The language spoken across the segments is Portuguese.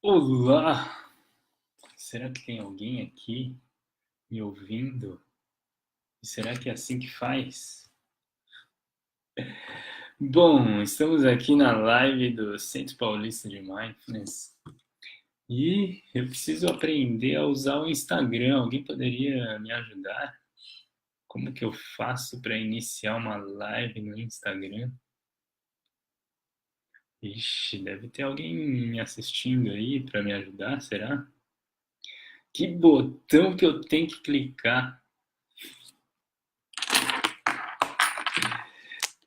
Olá! Será que tem alguém aqui me ouvindo? E será que é assim que faz? Bom, estamos aqui na live do Centro Paulista de Mindfulness e eu preciso aprender a usar o Instagram. Alguém poderia me ajudar? Como que eu faço para iniciar uma live no Instagram? Ixi, deve ter alguém me assistindo aí para me ajudar, será? Que botão que eu tenho que clicar?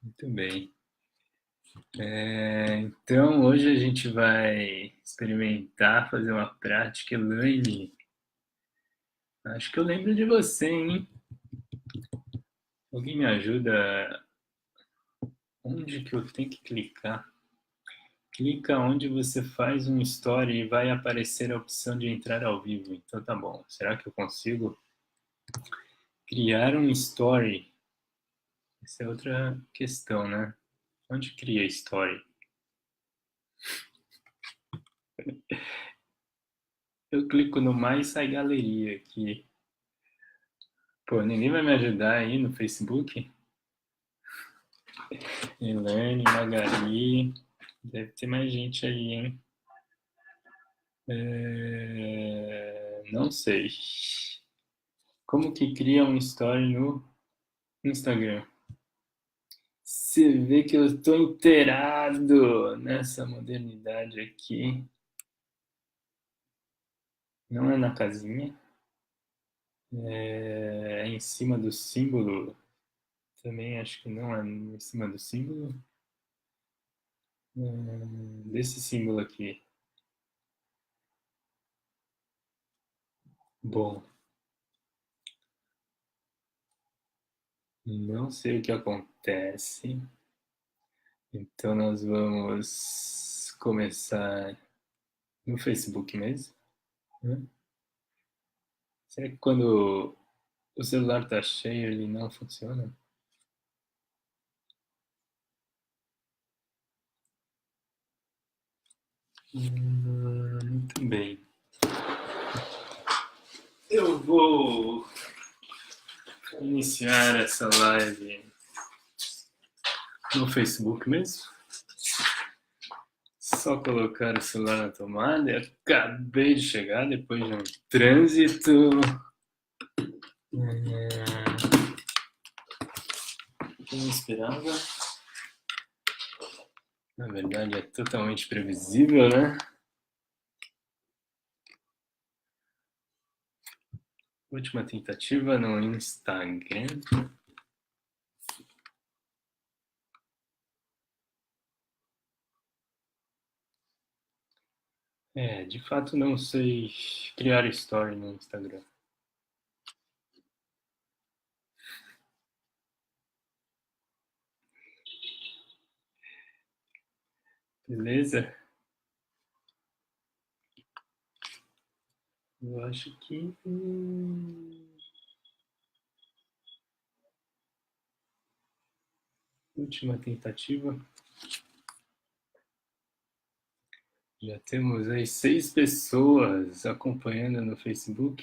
Muito bem. Então, hoje a gente vai experimentar fazer uma prática Elaine. Acho que eu lembro de você, hein? Alguém me ajuda? Onde que eu tenho que clicar? Clica onde você faz um story e vai aparecer a opção de entrar ao vivo. Então tá bom. Será que eu consigo criar um story? Essa é outra questão, né? Onde cria story? Eu clico no mais sai galeria aqui. Pô, ninguém vai me ajudar aí no Facebook? Elaine, Magali. Deve ter mais gente aí, hein? Não sei. Como que cria um story no Instagram? Você vê que eu tô inteirado nessa modernidade aqui. Não é na casinha. É em cima do símbolo. Também acho que não é em cima do símbolo. Desse símbolo aqui. Bom, não sei o que acontece. Então nós vamos começar no Facebook mesmo, né? Será que quando o celular está cheio ele não funciona? Muito bem. Eu vou iniciar essa live no Facebook mesmo. Só colocar o celular na tomada. Eu acabei de chegar depois de um trânsito. Que não esperava. Na verdade é totalmente previsível, né? Última tentativa no Instagram. De fato não sei criar story no Instagram. Beleza? Eu acho que. Última tentativa. Já temos aí 6 pessoas acompanhando no Facebook.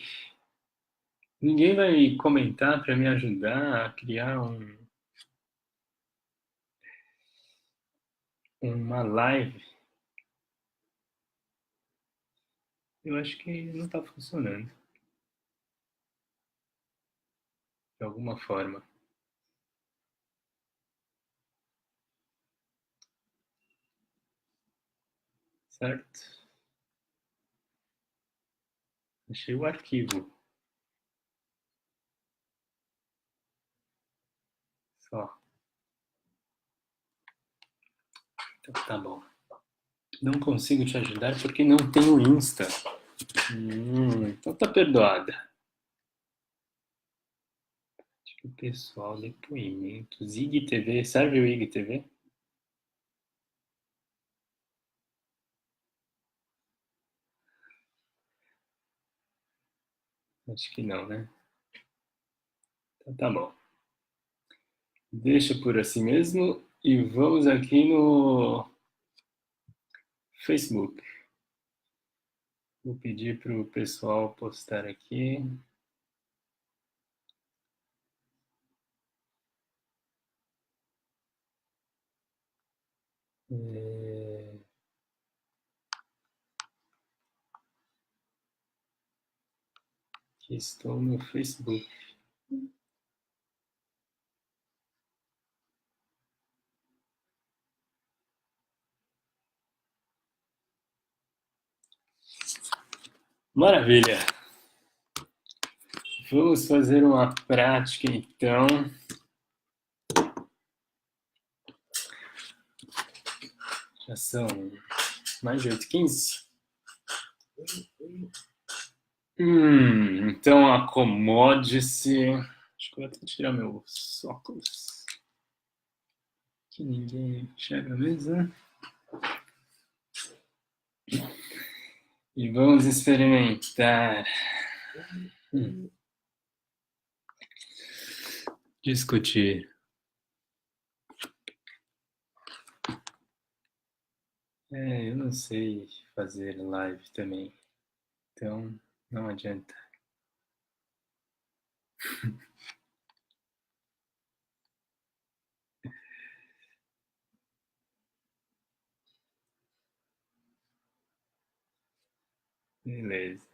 Ninguém vai comentar para me ajudar a criar uma live. Eu acho que não está funcionando. De alguma forma. Certo? Achei o arquivo. Só. Então tá bom. Não consigo te ajudar porque não tenho Insta. Então tá perdoada. O pessoal, depoimentos. IGTV, serve o IGTV? Acho que não, né? Então tá bom. Deixa por assim mesmo e vamos aqui no Facebook. Vou pedir para o pessoal postar aqui. Aqui estou no Facebook. Maravilha! Vamos fazer uma prática, então. Já são mais de 8h15. Então acomode-se. Acho que eu vou até tirar meus óculos. Que ninguém enxerga mesmo. E vamos experimentar. Discutir. Eu não sei fazer live também. Então, não adianta. Beleza.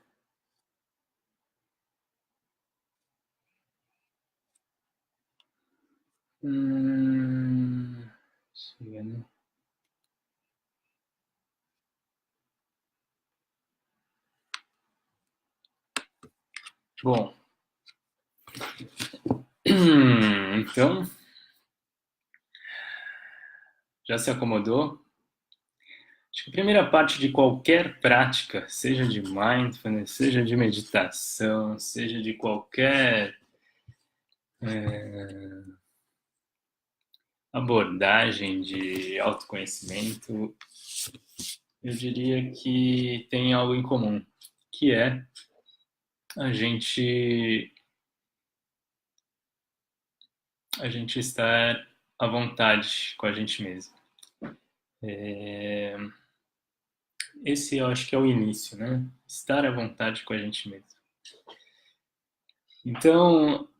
Chega, né? Bom. Então, já se acomodou? Acho que a primeira parte de qualquer prática, seja de mindfulness, seja de meditação, seja de qualquer abordagem de autoconhecimento, eu diria que tem algo em comum, que é a gente estar à vontade com a gente mesmo. Esse eu acho que é o início, né? Estar à vontade com a gente mesmo. Então,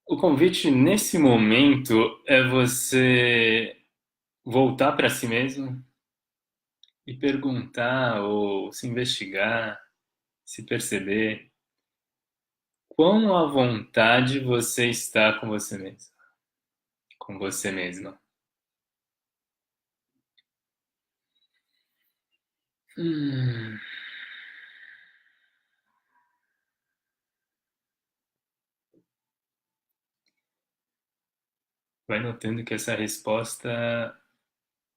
o convite nesse momento é você voltar para si mesmo e perguntar ou se investigar, se perceber quão à vontade você está com você mesmo, com você mesma. Vai notando que essa resposta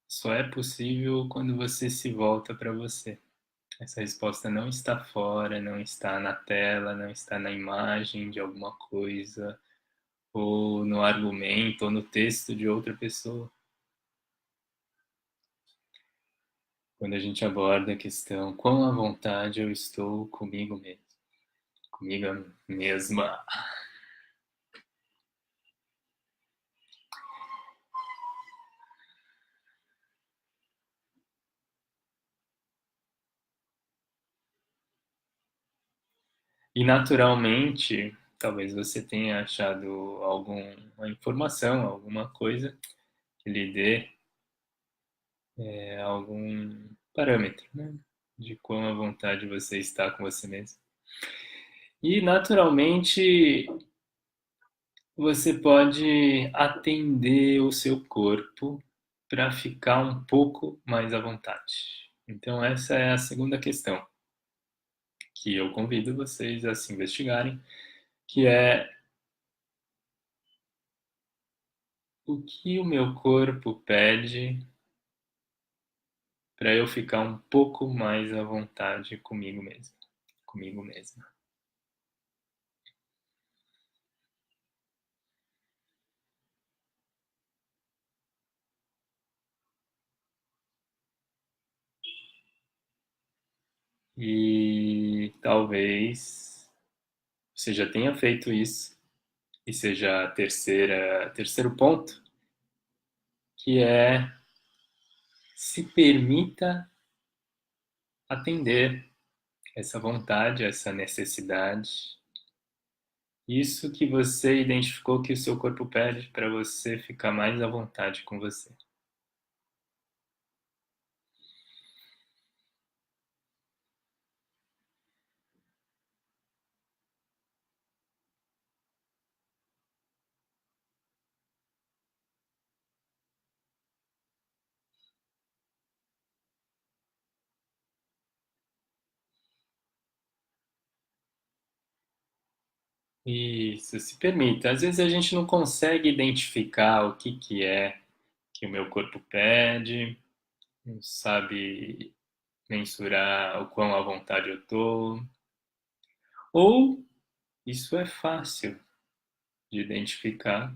só é possível quando você se volta para você. Essa resposta não está fora, não está na tela, não está na imagem de alguma coisa, ou no argumento, ou no texto de outra pessoa. Quando a gente aborda a questão, quão à vontade eu estou comigo mesmo, comigo mesma. E naturalmente, talvez você tenha achado alguma informação, alguma coisa que lhe dê algum parâmetro, né? De quão à vontade você está com você mesmo. E naturalmente você pode atender o seu corpo para ficar um pouco mais à vontade. Então essa é a segunda questão que eu convido vocês a se investigarem, que é o que o meu corpo pede para eu ficar um pouco mais à vontade comigo mesmo, comigo mesma. E talvez você já tenha feito isso e seja a terceiro ponto, que é se permita atender essa vontade, essa necessidade, isso que você identificou que o seu corpo pede para você ficar mais à vontade com você. Isso, se permita. Às vezes a gente não consegue identificar o que é que o meu corpo pede, não sabe mensurar o quão à vontade eu tô. Ou isso é fácil de identificar,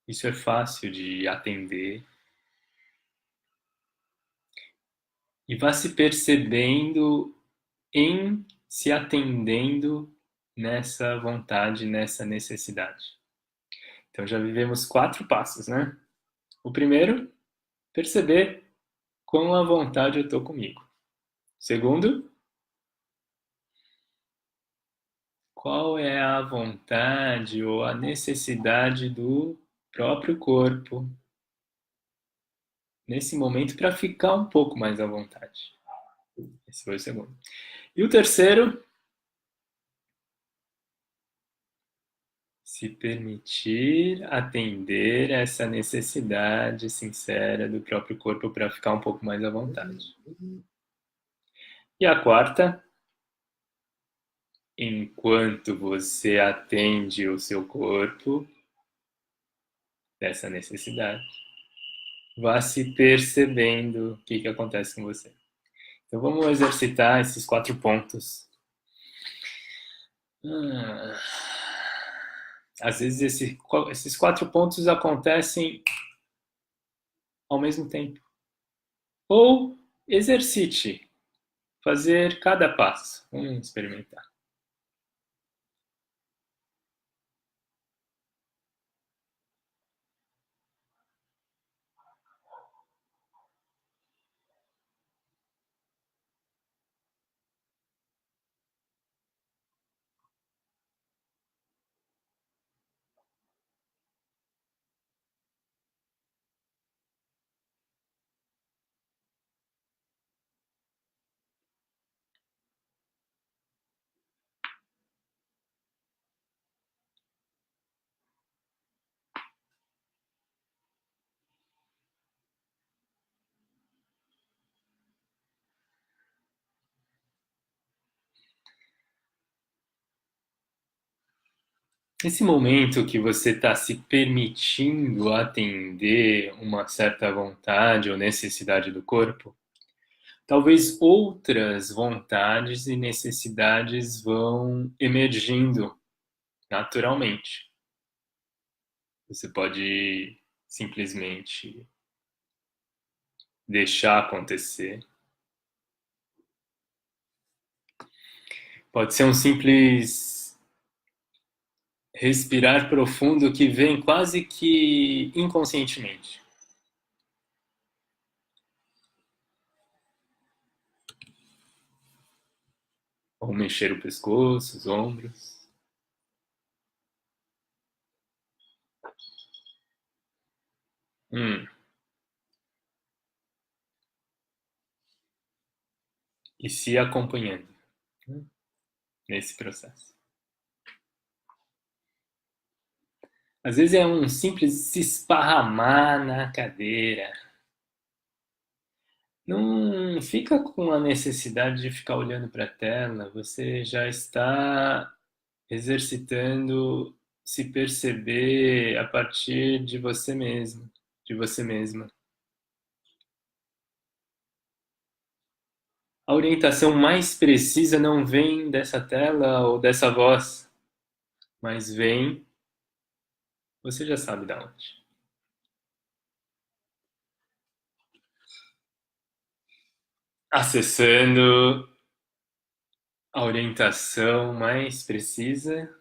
isso é fácil de atender. E vá se percebendo em se atendendo nessa vontade, nessa necessidade. Então já vivemos 4 passos, né? O primeiro, perceber quão à vontade eu estou comigo. Segundo, qual é a vontade ou a necessidade do próprio corpo nesse momento para ficar um pouco mais à vontade. Esse foi o segundo. E o terceiro, se permitir atender essa necessidade sincera do próprio corpo para ficar um pouco mais à vontade. E a quarta, enquanto você atende o seu corpo dessa necessidade, vá se percebendo o que acontece com você. Então vamos exercitar esses 4 pontos. Às vezes esses 4 pontos acontecem ao mesmo tempo. Ou exercite fazer cada passo. Vamos experimentar. Nesse momento que você está se permitindo atender uma certa vontade ou necessidade do corpo, talvez outras vontades e necessidades vão emergindo naturalmente. Você pode simplesmente deixar acontecer. Pode ser um simples respirar profundo que vem quase que inconscientemente. Ou mexer o pescoço, os ombros. E se acompanhando nesse processo. Às vezes é um simples se esparramar na cadeira. Não fica com a necessidade de ficar olhando para a tela, você já está exercitando se perceber a partir de você mesmo, de você mesma. A orientação mais precisa não vem dessa tela ou dessa voz, mas vem, você já sabe de onde. Acessando a orientação mais precisa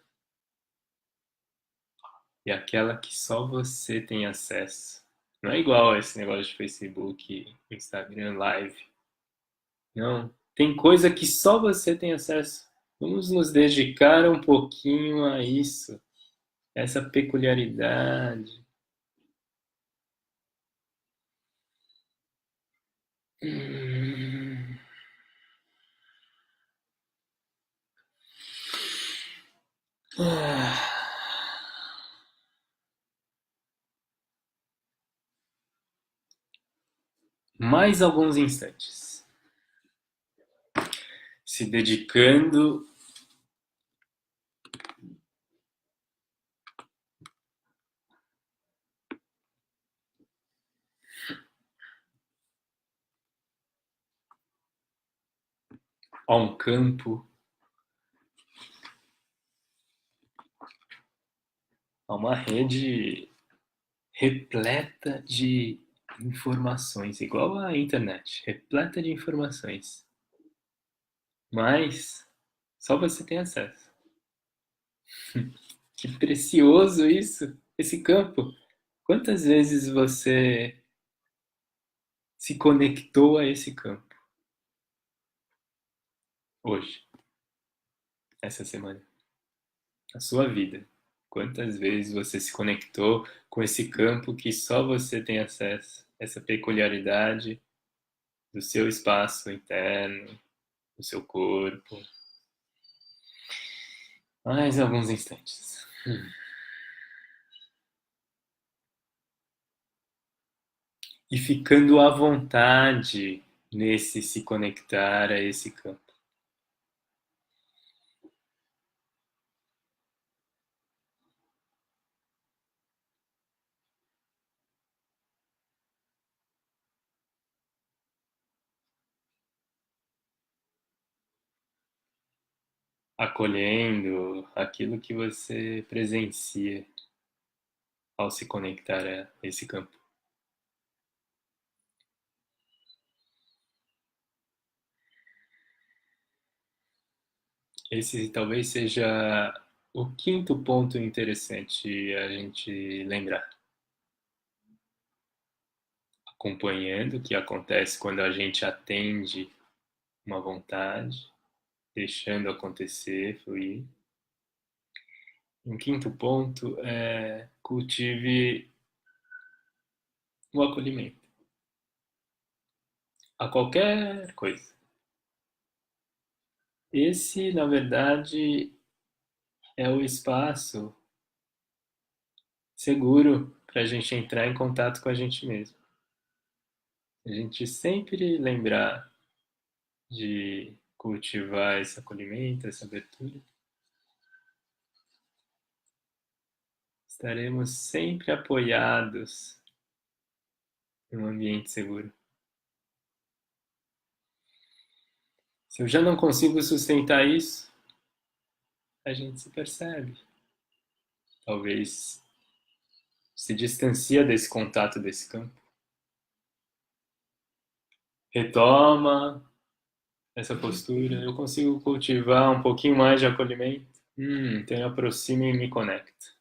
e aquela que só você tem acesso. Não é igual a esse negócio de Facebook, Instagram, Live. Não. Tem coisa que só você tem acesso. Vamos nos dedicar um pouquinho a isso, essa peculiaridade. Hum. Ah. Mais alguns instantes, se dedicando a um campo, a uma rede repleta de informações, igual a internet, repleta de informações. Mas só você tem acesso. Que precioso isso, esse campo. Quantas vezes você se conectou a esse campo hoje, essa semana, na sua vida? Quantas vezes você se conectou com esse campo que só você tem acesso, essa peculiaridade do seu espaço interno, do seu corpo? Mais alguns instantes. E ficando à vontade nesse se conectar a esse campo. Acolhendo aquilo que você presencia ao se conectar a esse campo. Esse talvez seja o quinto ponto interessante a gente lembrar. Acompanhando o que acontece quando a gente atende uma vontade, deixando acontecer, fluir. Um quinto ponto é cultive o acolhimento a qualquer coisa. Esse, na verdade, é o espaço seguro para a gente entrar em contato com a gente mesmo. A gente sempre lembrar de cultivar esse acolhimento, essa abertura, estaremos sempre apoiados em um ambiente seguro. Se eu já não consigo sustentar isso, a gente se percebe. Talvez se distancia desse contato desse campo. Retoma essa postura. Eu consigo cultivar um pouquinho mais de acolhimento. Então eu aproximo e me conecto.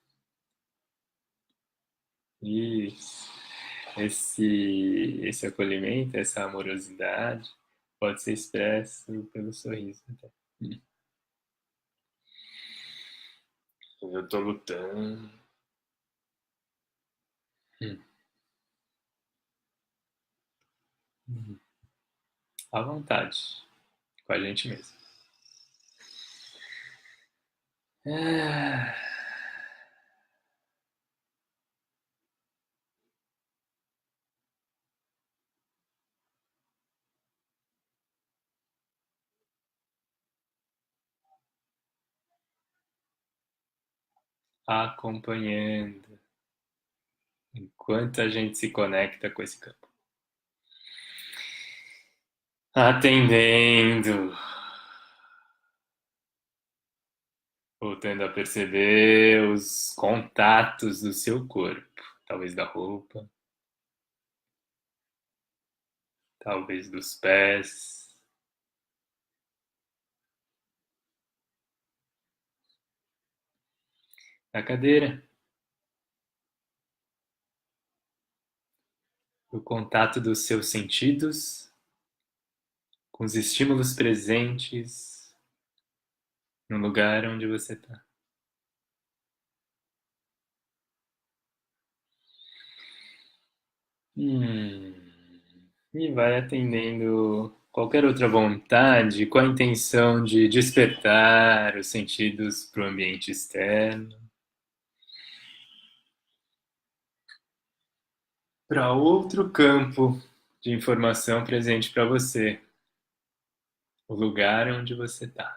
Isso. Esse acolhimento, essa amorosidade pode ser expresso pelo sorriso. Até. Eu tô lutando. Hum. À vontade, com a gente mesmo. Ah, acompanhando enquanto a gente se conecta com esse campo. Atendendo, voltando a perceber os contatos do seu corpo, talvez da roupa, talvez dos pés, da cadeira, o contato dos seus sentidos com os estímulos presentes no lugar onde você está. E vai atendendo qualquer outra vontade com a intenção de despertar os sentidos para o ambiente externo, para outro campo de informação presente para você, o lugar onde você está.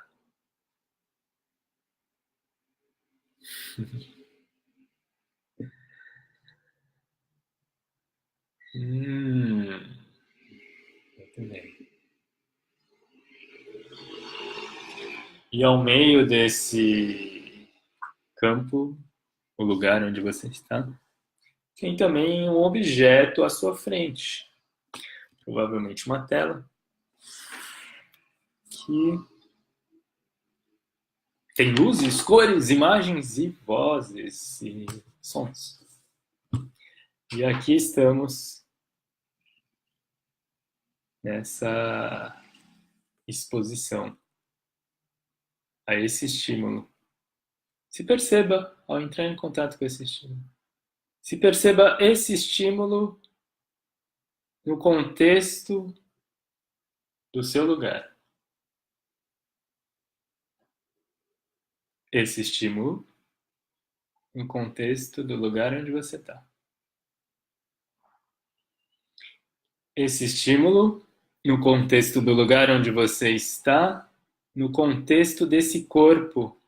Muito bem. E ao meio desse campo, o lugar onde você está, tem também um objeto à sua frente, provavelmente uma tela, que tem luzes, cores, imagens e vozes e sons. E aqui estamos nessa exposição a esse estímulo. Se perceba ao entrar em contato com esse estímulo. Se perceba esse estímulo no contexto do seu lugar. Esse estímulo no contexto do lugar onde você está. Esse estímulo no contexto do lugar onde você está, no contexto desse corpo,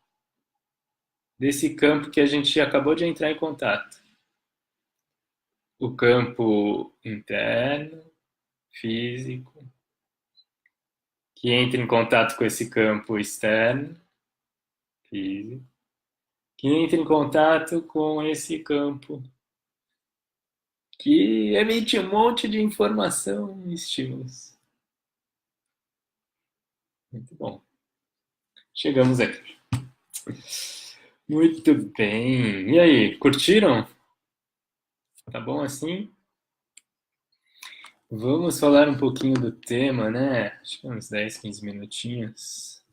desse campo que a gente acabou de entrar em contato. O campo interno, físico, que entra em contato com esse campo externo, físico, que entra em contato com esse campo que emite um monte de informação e estímulos. Muito bom. Chegamos aqui. Muito bem. E aí, curtiram? Tá bom assim? Vamos falar um pouquinho do tema, né? Acho que uns 10, 15 minutinhos.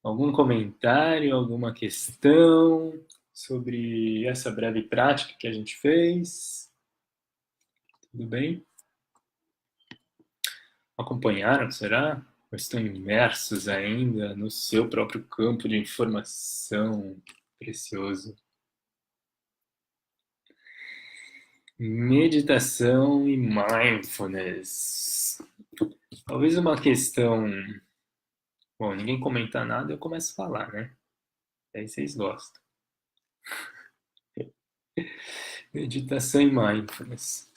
Algum comentário, alguma questão sobre essa breve prática que a gente fez? Tudo bem? Acompanharam, será? Ou estão imersos ainda no seu próprio campo de informação precioso? Meditação e mindfulness. Talvez uma questão. Bom, ninguém comenta nada, eu começo a falar, né? Aí vocês gostam. Meditação e mindfulness.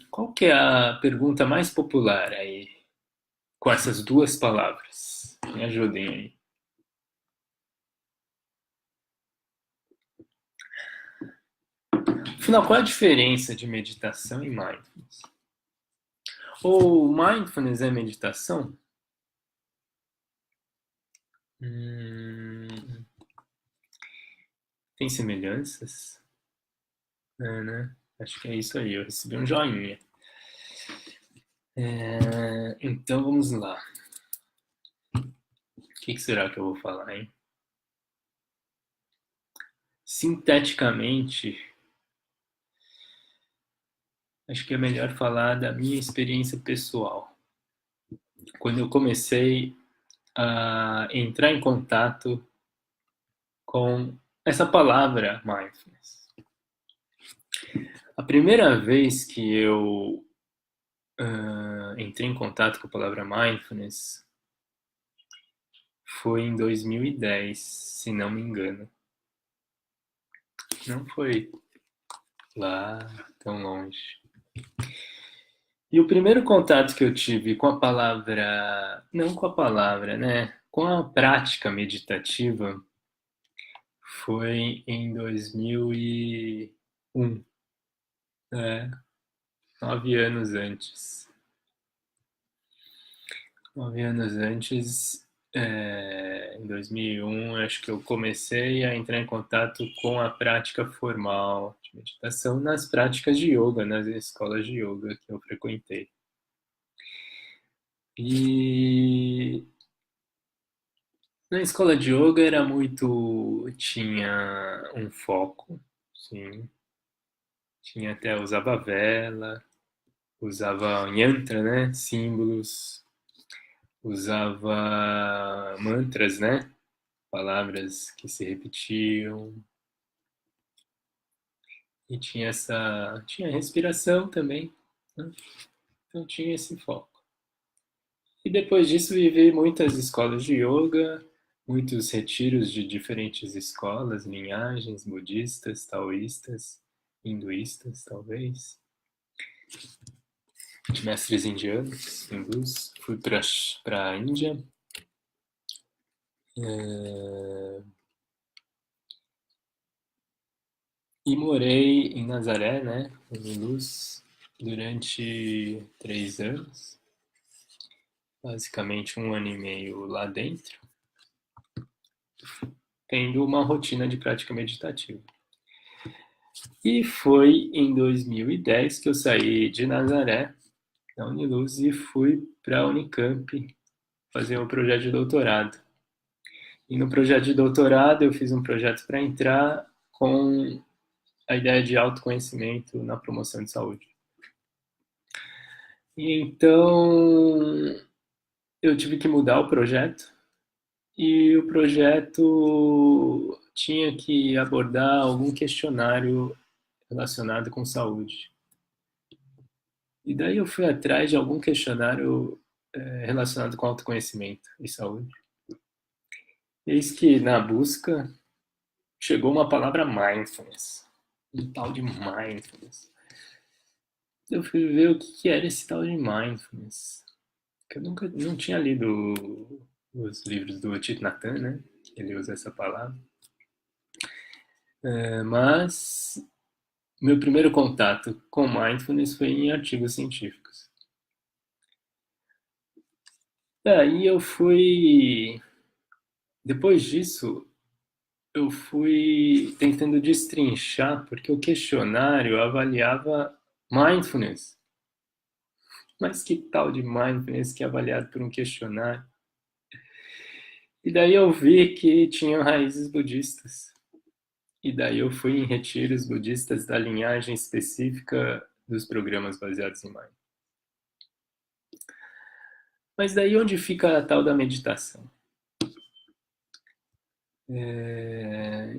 Qual que é a pergunta mais popular aí com essas duas palavras? Me ajudem aí. Afinal, qual é a diferença de meditação e mindfulness? Ou mindfulness é meditação? Tem semelhanças? É, né? Acho que é isso aí. Eu recebi um joinha. Então vamos lá. O que será que eu vou falar, hein? Sinteticamente, acho que é melhor falar da minha experiência pessoal. Quando eu comecei a entrar em contato com essa palavra mindfulness. A primeira vez que eu entrei em contato com a palavra mindfulness foi em 2010, se não me engano. Não foi lá tão longe. E o primeiro contato que eu tive com a palavra, não com a palavra, né? Com a prática meditativa foi em 2001. 9 anos antes. 9 anos antes Em 2001, acho que eu comecei a entrar em contato com a prática formal de meditação nas práticas de yoga, nas escolas de yoga que eu frequentei. E na escola de yoga era muito, tinha um foco, sim, tinha até usava vela, usava yantra, né, símbolos, usava mantras, né, palavras que se repetiam. E tinha respiração também, né? Então tinha esse foco. E depois disso vivi muitas escolas de yoga, muitos retiros de diferentes escolas, linhagens budistas, taoístas, hinduístas, talvez, de mestres indianos, hindus. Fui para a Índia, e morei em Nazaré, né, em Luz, durante 3 anos, basicamente 1 ano e meio lá dentro, tendo uma rotina de prática meditativa. E foi em 2010 que eu saí de Nazaré, da Uniluz, e fui para a Unicamp fazer um projeto de doutorado. E no projeto de doutorado eu fiz um projeto para entrar com a ideia de autoconhecimento na promoção de saúde. E então eu tive que mudar o projeto, e o projeto tinha que abordar algum questionário relacionado com saúde. E daí eu fui atrás de algum questionário relacionado com autoconhecimento e saúde. Eis que na busca chegou uma palavra mindfulness, um tal de mindfulness. Eu fui ver o que era esse tal de mindfulness, que eu nunca não tinha lido os livros do Thich Nhat Hanh, né? Ele usa essa palavra. Mas meu primeiro contato com mindfulness foi em artigos científicos. Daí eu fui. Depois disso, eu fui tentando destrinchar, porque o questionário avaliava mindfulness. Mas que tal de mindfulness que é avaliado por um questionário? E daí eu vi que tinham raízes budistas. E daí eu fui em retiros budistas da linhagem específica dos programas baseados em mindfulness. Mas daí onde fica a tal da meditação?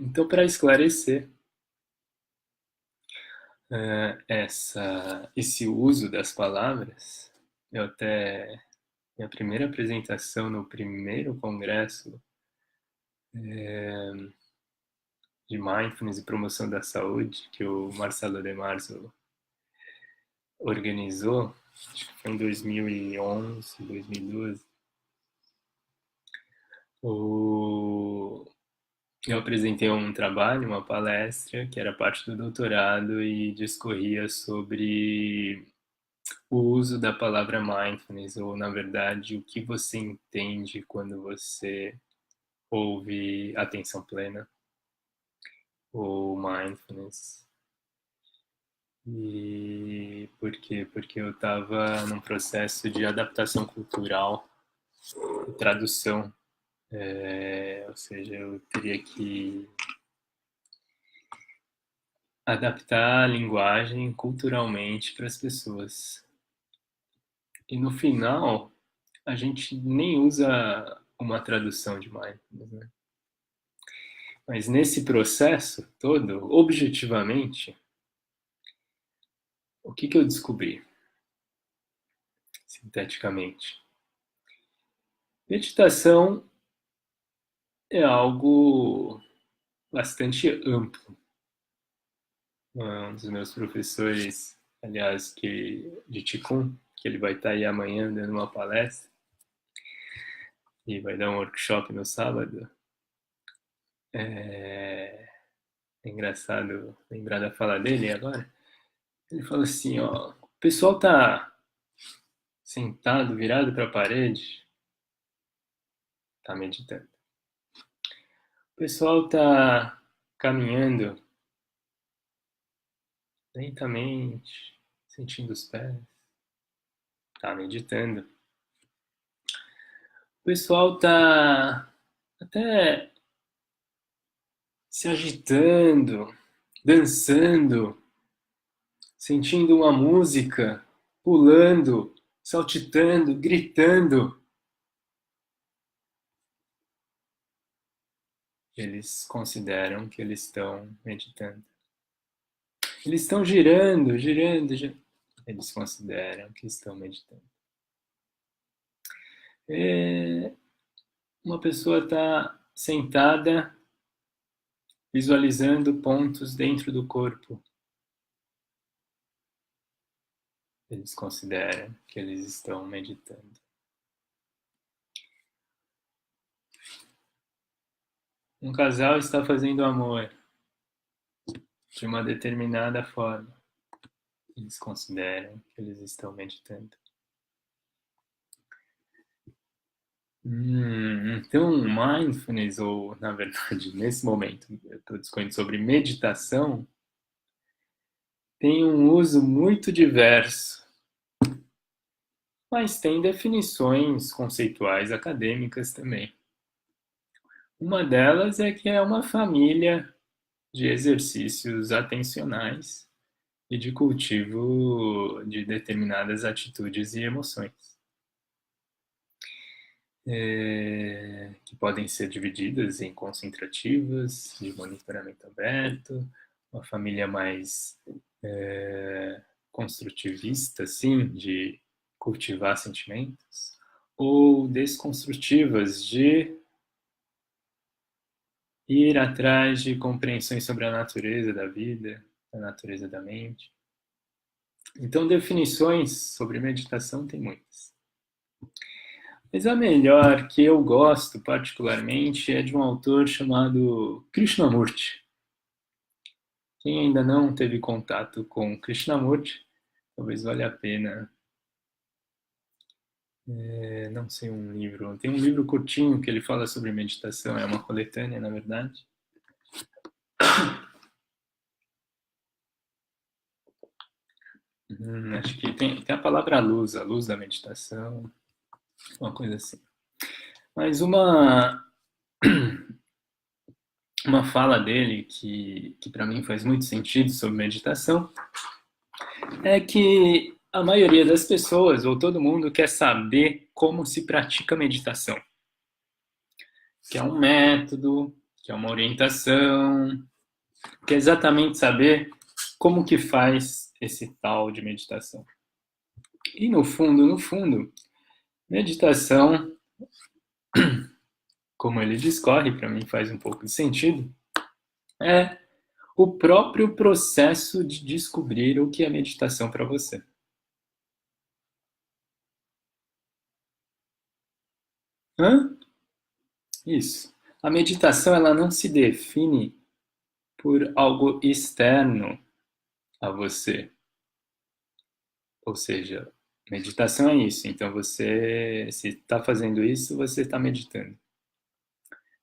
Então, para esclarecer esse uso das palavras, eu até minha primeira apresentação no primeiro congresso de Mindfulness e Promoção da Saúde, que o Marcelo De Marzo organizou, acho que foi em 2011, 2012. Eu apresentei um trabalho, uma palestra, que era parte do doutorado e discorria sobre o uso da palavra mindfulness, ou na verdade, o que você entende quando você ouve atenção plena ou mindfulness. E por quê? Porque eu estava num processo de adaptação cultural e tradução. Ou seja, eu teria que adaptar a linguagem culturalmente para as pessoas. E no final, a gente nem usa uma tradução de mindfulness, né? Mas nesse processo todo, objetivamente, o que eu descobri, sinteticamente? Meditação é algo bastante amplo. Um dos meus professores, aliás, de Qigong, que ele vai estar aí amanhã dando uma palestra e vai dar um workshop no sábado. É engraçado lembrar da fala dele agora. Ele falou assim, ó, o pessoal tá sentado, virado para a parede, está meditando. O pessoal está caminhando lentamente, sentindo os pés, está meditando. O pessoal está até se agitando, dançando, sentindo uma música, pulando, saltitando, gritando. Eles consideram que eles estão meditando. Eles estão girando, girando, girando. Eles consideram que estão meditando. Uma pessoa está sentada, visualizando pontos dentro do corpo. Eles consideram que eles estão meditando. Um casal está fazendo amor de uma determinada forma. Eles consideram que eles estão meditando. Então, mindfulness, ou na verdade, nesse momento, eu estou discutindo sobre meditação, tem um uso muito diverso, mas tem definições conceituais acadêmicas também. Uma delas é que é uma família de exercícios atencionais e de cultivo de determinadas atitudes e emoções, que podem ser divididas em concentrativas, de monitoramento aberto, uma família mais construtivista, assim, de cultivar sentimentos, ou desconstrutivas, de ir atrás de compreensões sobre a natureza da vida, a natureza da mente. Então, definições sobre meditação tem muitas. Mas a melhor que eu gosto particularmente é de um autor chamado Krishnamurti. Quem ainda não teve contato com Krishnamurti, talvez valha a pena. Não sei um livro. Tem um livro curtinho que ele fala sobre meditação, é uma coletânea, na verdade. Acho que tem a palavra luz, a luz da meditação, uma coisa assim. Mas uma fala dele que para mim faz muito sentido sobre meditação é que a maioria das pessoas, ou todo mundo, quer saber como se pratica meditação. Que é um método, que é uma orientação, quer exatamente saber como que faz esse tal de meditação. E no fundo, meditação, como ele discorre, para mim faz um pouco de sentido, é o próprio processo de descobrir o que é meditação para você. Isso. A meditação, ela não se define por algo externo a você. Ou seja, meditação é isso. Então, você, se está fazendo isso, você está meditando.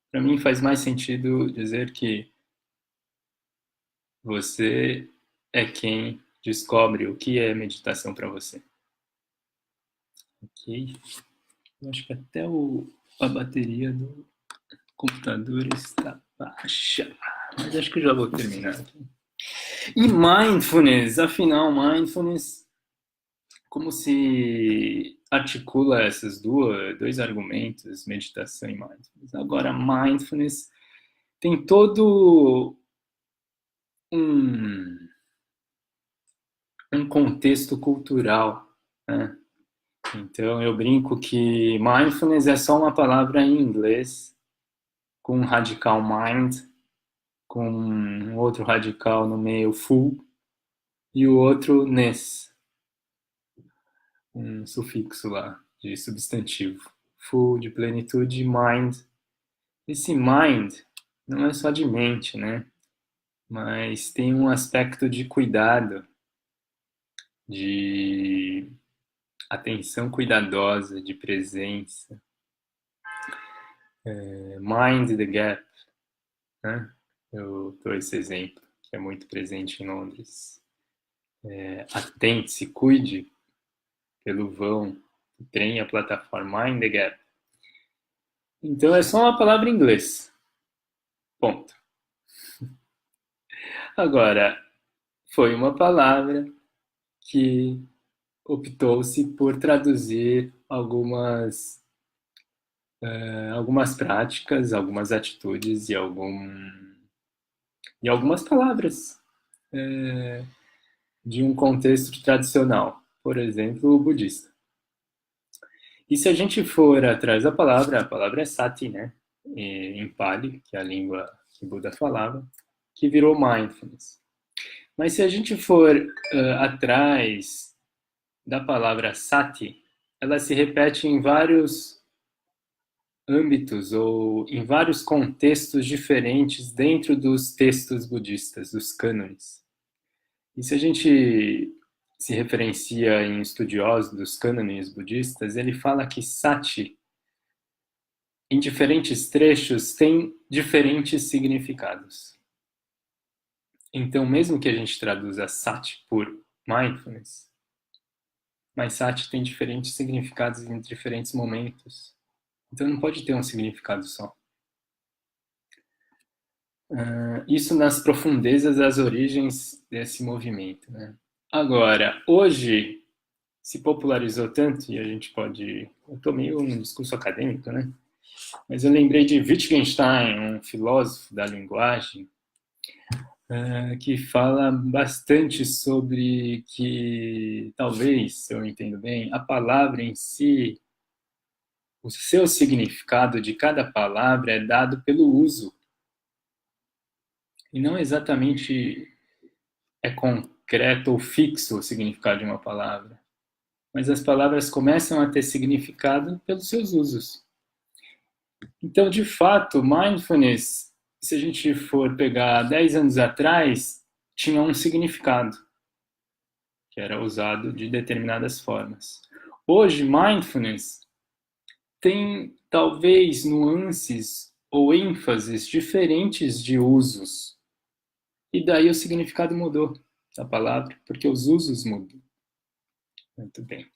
Para mim, faz mais sentido dizer que você é quem descobre o que é meditação para você. Ok? Eu acho que até a bateria do computador está baixa. Mas acho que eu já vou terminar aqui. E mindfulness, afinal, mindfulness, como se articula esses dois argumentos, meditação e mindfulness? Agora, mindfulness tem todo um contexto cultural, né? Então, eu brinco que mindfulness é só uma palavra em inglês, com um radical mind, com um outro radical no meio, full, e o outro ness, um sufixo lá de substantivo. Full de plenitude, mind. Esse mind não é só de mente, né? Mas tem um aspecto de cuidado, de atenção cuidadosa, de presença. Mind the gap, né? Eu dou esse exemplo, que é muito presente em Londres. Atente-se, cuide pelo vão do trem e a plataforma. Mind the gap. Então é só uma palavra em inglês. Ponto. Agora, foi uma palavra que optou-se por traduzir algumas práticas, algumas atitudes e algumas palavras de um contexto tradicional, por exemplo, o budista. E se a gente for atrás da palavra, a palavra é sati, né? Em Pali, que é a língua que Buda falava, que virou mindfulness. Mas se a gente for atrás da palavra sati, ela se repete em vários âmbitos ou em vários contextos diferentes dentro dos textos budistas, dos cânones. E se a gente se referencia em estudiosos dos cânones budistas, ele fala que sati, em diferentes trechos, tem diferentes significados. Então, mesmo que a gente traduza sati por mindfulness, mas sati tem diferentes significados em diferentes momentos. Então, não pode ter um significado só. Isso nas profundezas das origens desse movimento, né? Agora, hoje se popularizou tanto, e a gente pode... Eu estou meio num discurso acadêmico, né? Mas eu lembrei de Wittgenstein, um filósofo da linguagem, que fala bastante sobre que, talvez, se eu entendo bem, a palavra em si, o seu significado de cada palavra é dado pelo uso. E não exatamente é concreto ou fixo o significado de uma palavra. Mas as palavras começam a ter significado pelos seus usos. Então, de fato, mindfulness, se a gente for pegar 10 anos atrás, tinha um significado, que era usado de determinadas formas. Hoje, mindfulness tem talvez nuances ou ênfases diferentes de usos. E daí o significado mudou da palavra, porque os usos mudam. Muito bem.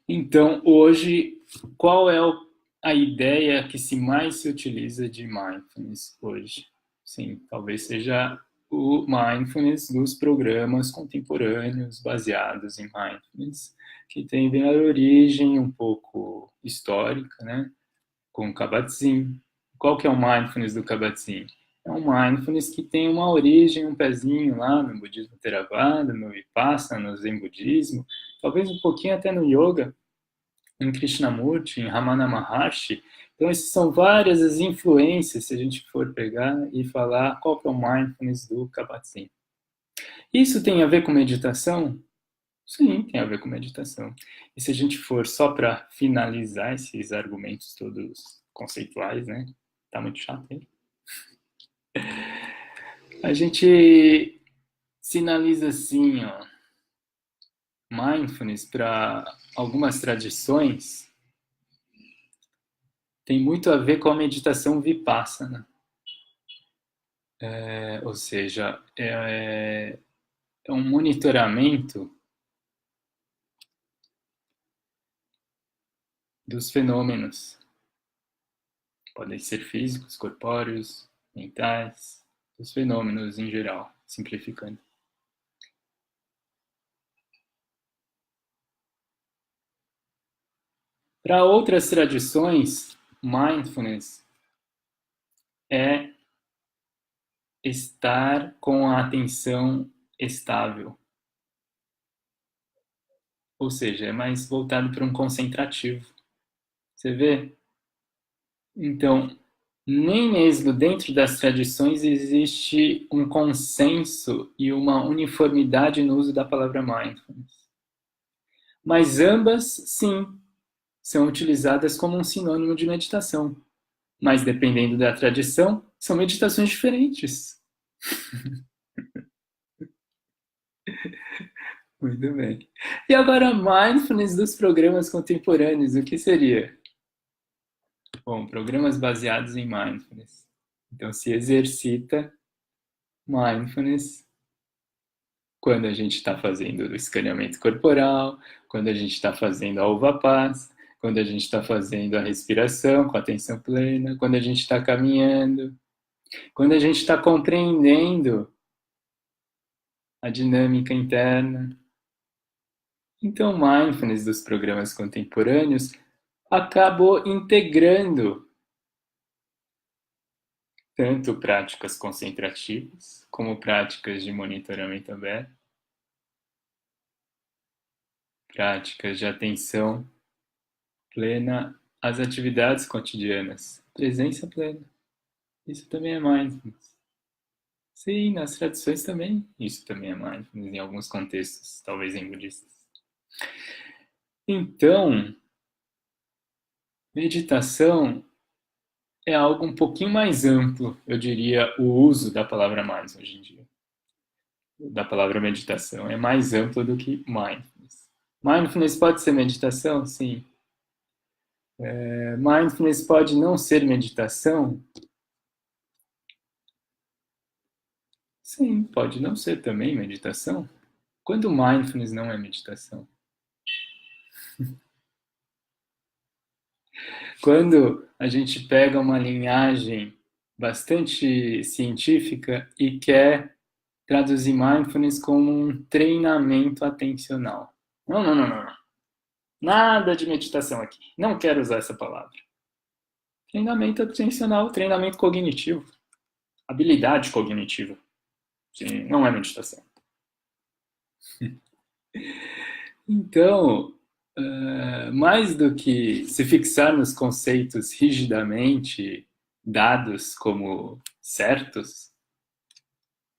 Então, hoje, qual é a ideia que mais se utiliza de mindfulness hoje? Sim, talvez seja o mindfulness dos programas contemporâneos baseados em mindfulness, que tem bem a origem um pouco histórica, né? Com o Kabat-Zinn. Qual que é o mindfulness do Kabat-Zinn? É um mindfulness que tem uma origem, um pezinho lá no budismo Theravada, no Vipassana, no Zen budismo, talvez um pouquinho até no yoga, em Krishnamurti, em Ramana Maharshi. Então, essas são várias as influências, se a gente for pegar e falar qual que é o mindfulness do Kabat-Zinn. Isso tem a ver com meditação? Sim, tem a ver com meditação. E se a gente for só para finalizar esses argumentos todos conceituais, né? Tá muito chato aí. A gente sinaliza assim, ó, mindfulness para algumas tradições tem muito a ver com a meditação vipassana. Ou seja, é um monitoramento dos fenômenos. Podem ser físicos, corpóreos, mentais, dos fenômenos em geral, simplificando. Para outras tradições, mindfulness é estar com a atenção estável. Ou seja, é mais voltado para um concentrativo. Você vê? Então, nem mesmo dentro das tradições existe um consenso e uma uniformidade no uso da palavra mindfulness. Mas ambas, sim, são utilizadas como um sinônimo de meditação. Mas dependendo da tradição, são meditações diferentes. Muito bem. E agora, mindfulness dos programas contemporâneos, o que seria? Bom, programas baseados em mindfulness. Então, se exercita mindfulness quando a gente está fazendo o escaneamento corporal, quando a gente está fazendo a uva paz, quando a gente está fazendo a respiração com atenção plena, quando a gente está caminhando, quando a gente está compreendendo a dinâmica interna. Então, o mindfulness dos programas contemporâneos acabou integrando tanto práticas concentrativas como práticas de monitoramento aberto, práticas de atenção plena às atividades cotidianas, presença plena. Isso também é mindfulness. Sim, nas tradições também, isso também é mindfulness, em alguns contextos, talvez em budistas. Então, meditação é algo um pouquinho mais amplo, eu diria, o uso da palavra mindfulness hoje em dia. Da palavra meditação é mais amplo do que mindfulness. Mindfulness pode ser meditação? Sim. Mindfulness pode não ser meditação? Sim, pode não ser também meditação. Quando mindfulness não é meditação? Quando a gente pega uma linhagem bastante científica e quer traduzir mindfulness como um treinamento atencional. Não, não, não, não. Nada de meditação aqui. Não quero usar essa palavra. Treinamento atencional, treinamento cognitivo. Habilidade cognitiva. Sim, não é meditação. Então, mais do que se fixar nos conceitos rigidamente dados como certos,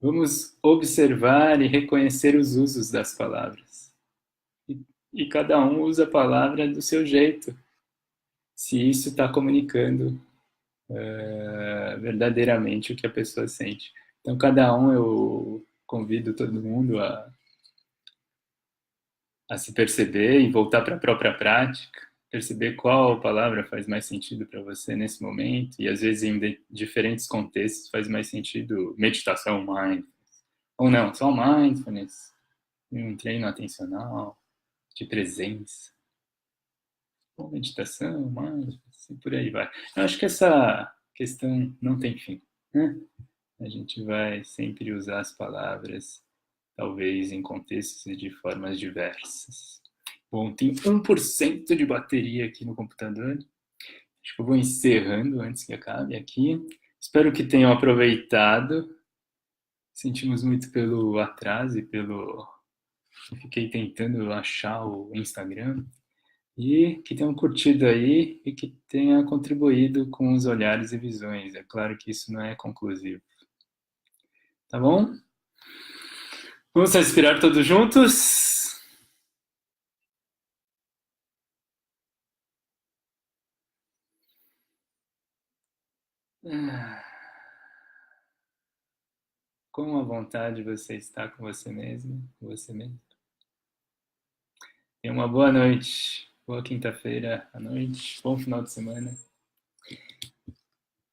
vamos observar e reconhecer os usos das palavras. E cada um usa a palavra do seu jeito, se isso está comunicando verdadeiramente o que a pessoa sente. Então, cada um, eu convido todo mundo a se perceber e voltar para a própria prática, perceber qual palavra faz mais sentido para você nesse momento, e às vezes em diferentes contextos faz mais sentido meditação, mindfulness, ou não, só mindfulness, um treino atencional, de presença, ou meditação, mindfulness, e por aí vai. Eu acho que essa questão não tem fim, né? A gente vai sempre usar as palavras, talvez em contextos e de formas diversas. Bom, tem 1% de bateria aqui no computador. Acho que eu vou encerrando antes que acabe aqui. Espero que tenham aproveitado. Sentimos muito pelo atraso e pelo... Eu fiquei tentando achar o Instagram. E que tenham curtido aí e que tenha contribuído com os olhares e visões. É claro que isso não é conclusivo. Tá bom? Vamos respirar todos juntos. Com a vontade você está com você mesmo, com você mesmo. Tenha uma boa noite, boa quinta-feira à noite, bom final de semana.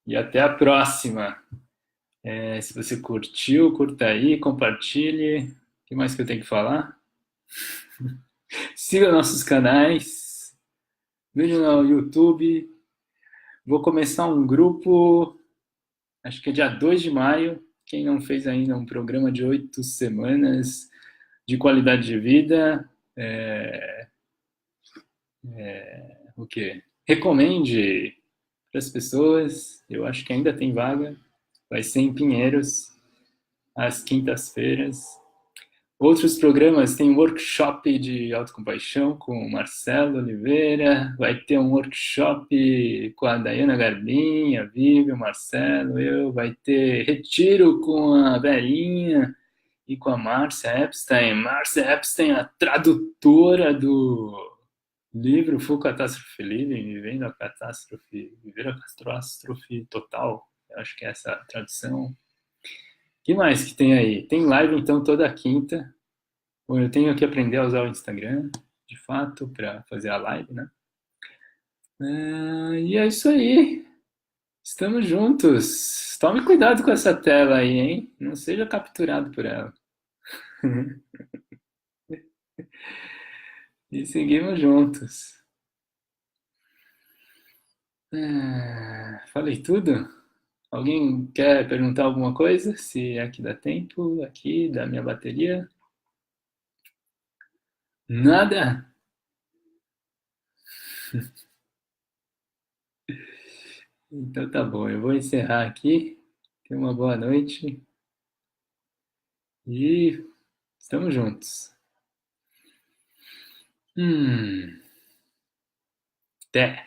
E até a próxima. Se você curtiu, curta aí, compartilhe. O que mais que eu tenho que falar? Siga nossos canais. Veja no YouTube. Vou começar um grupo, acho que é dia 2 de maio. Quem não fez ainda um programa de 8 semanas de qualidade de vida, o quê? Recomende para as pessoas. Eu acho que ainda tem vaga. Vai ser em Pinheiros, às quintas-feiras. Outros programas, tem um workshop de autocompaixão com o Marcelo Oliveira, vai ter um workshop com a Dayana Garbim, a Vivi, o Marcelo, eu, vai ter retiro com a Belinha e com a Márcia Epstein. Márcia Epstein, a tradutora do livro Full Catástrofe Living, vivendo a catástrofe, viver a catástrofe total. Eu acho que é essa a tradução. O que mais que tem aí? Tem live, então, toda quinta. Bom, eu tenho que aprender a usar o Instagram, de fato, para fazer a live, né? E é isso aí. Estamos juntos. Tome cuidado com essa tela aí, hein? Não seja capturado por ela. E seguimos juntos. Falei tudo? Alguém quer perguntar alguma coisa? Se é que dá tempo aqui da minha bateria? Nada? Então tá bom, eu vou encerrar aqui. Tenha uma boa noite e estamos juntos. Até!